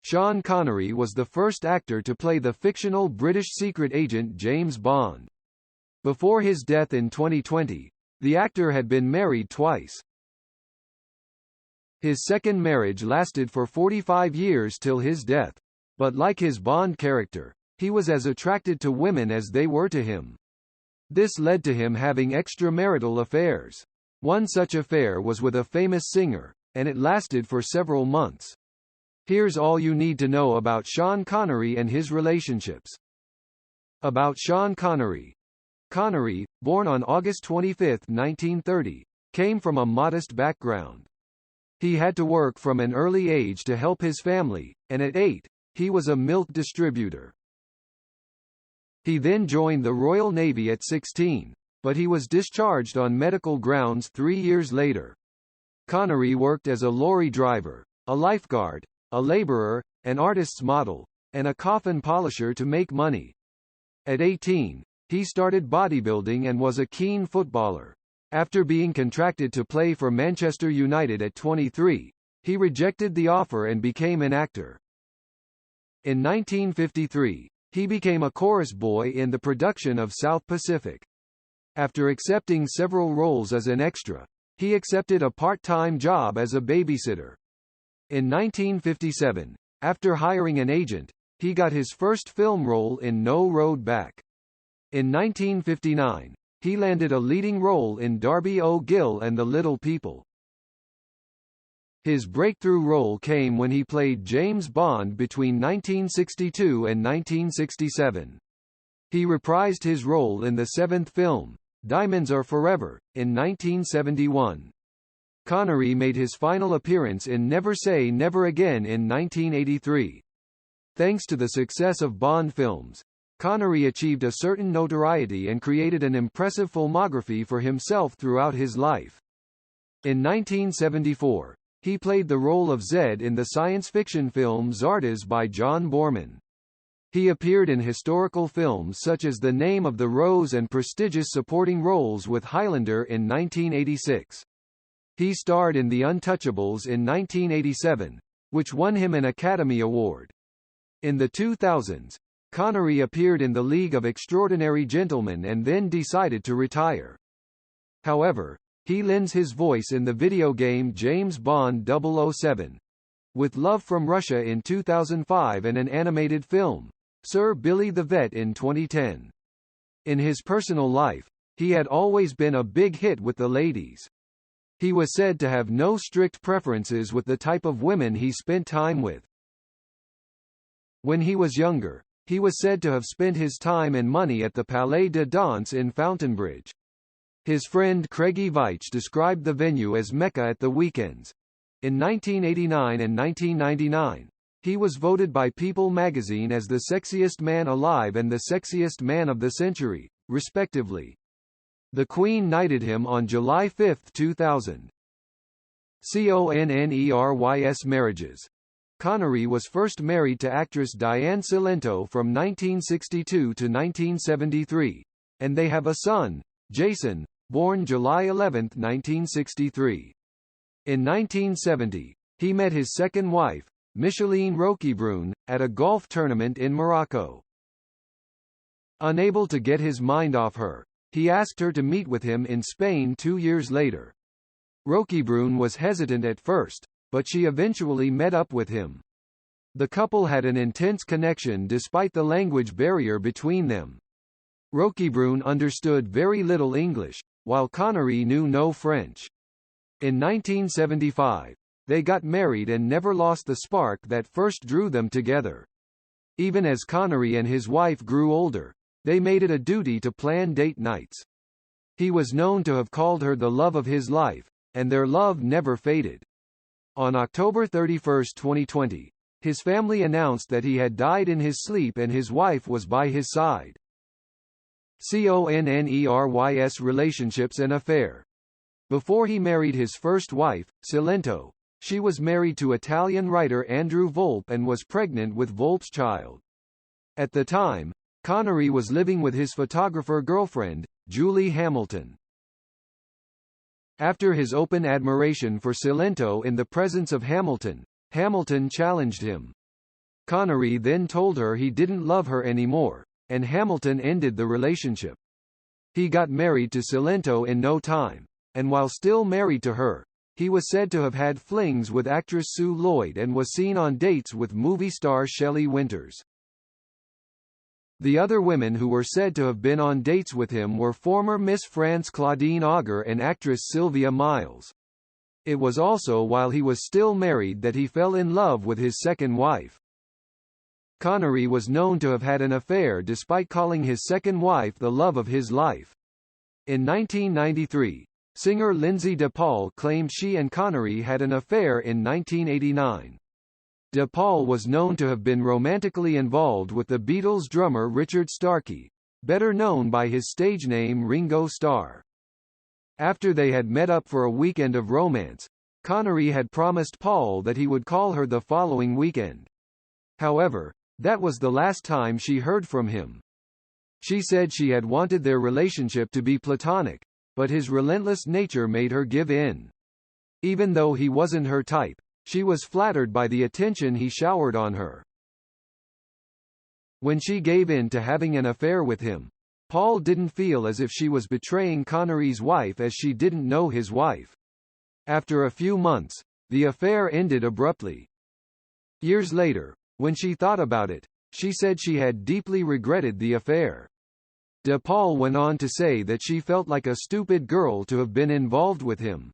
Sean Connery was the first actor to play the fictional British secret agent James Bond. Before his death in 2020, the actor had been married twice. His second marriage lasted for 45 years till his death. But like his Bond character, he was as attracted to women as they were to him. This led to him having extramarital affairs. One such affair was with a famous singer, and it lasted for several months. Here's all you need to know about Sean Connery and his relationships. About Sean Connery. Connery, born on August 25, 1930, came from a modest background. He had to work from an early age to help his family, and at 8, he was a milk distributor. He then joined the Royal Navy at 16, but he was discharged on medical grounds 3 years later. Connery worked as a lorry driver, a lifeguard, a laborer, an artist's model, and a coffin polisher to make money. At 18, he started bodybuilding and was a keen footballer. After being contracted to play for Manchester United at 23, he rejected the offer and became an actor. In 1953, he became a chorus boy in the production of South Pacific. After accepting several roles as an extra, he accepted a part-time job as a babysitter. In 1957, after hiring an agent, he got his first film role in No Road Back. In 1959, he landed a leading role in Darby O'Gill and the Little People. His breakthrough role came when he played James Bond between 1962 and 1967. He reprised his role in the seventh film, Diamonds Are Forever, in 1971. Connery made his final appearance in Never Say Never Again in 1983. Thanks to the success of Bond films, Connery achieved a certain notoriety and created an impressive filmography for himself throughout his life. In 1974, he played the role of Zed in the science fiction film Zardoz by John Boorman. He appeared in historical films such as The Name of the Rose and prestigious supporting roles with Highlander in 1986. He starred in The Untouchables in 1987, which won him an Academy Award. In the 2000s, Connery appeared in The League of Extraordinary Gentlemen and then decided to retire. However, he lends his voice in the video game James Bond 007. With Love from Russia in 2005 and an animated film, Sir Billy the Vet in 2010. In his personal life, he had always been a big hit with the ladies. He was said to have no strict preferences with the type of women he spent time with. When he was younger, he was said to have spent his time and money at the Palais de Danse in Fountainbridge. His friend Craigie Veitch described the venue as Mecca at the weekends. In 1989 and 1999, he was voted by People magazine as the sexiest man alive and the sexiest man of the century, respectively. The Queen knighted him on July 5, 2000. Connerys marriages. Connery was first married to actress Diane Cilento from 1962 to 1973, and they have a son, Jason, born July 11, 1963. In 1970, he met his second wife, Micheline Roquebrune, at a golf tournament in Morocco. Unable to get his mind off her, he asked her to meet with him in Spain 2 years later. Roquebrune was hesitant at first, but she eventually met up with him. The couple had an intense connection despite the language barrier between them. Roquebrune understood very little English, while Connery knew no French. In 1975, they got married and never lost the spark that first drew them together. Even as Connery and his wife grew older, they made it a duty to plan date nights. He was known to have called her the love of his life, and their love never faded. On October 31, 2020, his family announced that he had died in his sleep and his wife was by his side. Connerys relationships and affair. Before he married his first wife, Cilento, she was married to Italian writer Andrew Volpe and was pregnant with Volpe's child. At the time, Connery was living with his photographer girlfriend, Julie Hamilton. After his open admiration for Cilento in the presence of Hamilton, Hamilton challenged him. Connery then told her he didn't love her anymore, and Hamilton ended the relationship. He got married to Cilento in no time, and while still married to her, he was said to have had flings with actress Sue Lloyd and was seen on dates with movie star Shelley Winters. The other women who were said to have been on dates with him were former Miss France Claudine Auger and actress Sylvia Miles. It was also while he was still married that he fell in love with his second wife. Connery was known to have had an affair despite calling his second wife the love of his life. In 1993, singer Lindsay DePaul claimed she and Connery had an affair in 1989. DePaul was known to have been romantically involved with the Beatles drummer Richard Starkey, better known by his stage name Ringo Starr. After they had met up for a weekend of romance, Connery had promised Paul that he would call her the following weekend. However, that was the last time she heard from him. She said she had wanted their relationship to be platonic, but his relentless nature made her give in. Even though he wasn't her type, she was flattered by the attention he showered on her. When she gave in to having an affair with him, Paul didn't feel as if she was betraying Connery's wife as she didn't know his wife. After a few months, the affair ended abruptly. Years later, when she thought about it, she said she had deeply regretted the affair. DePaul went on to say that she felt like a stupid girl to have been involved with him.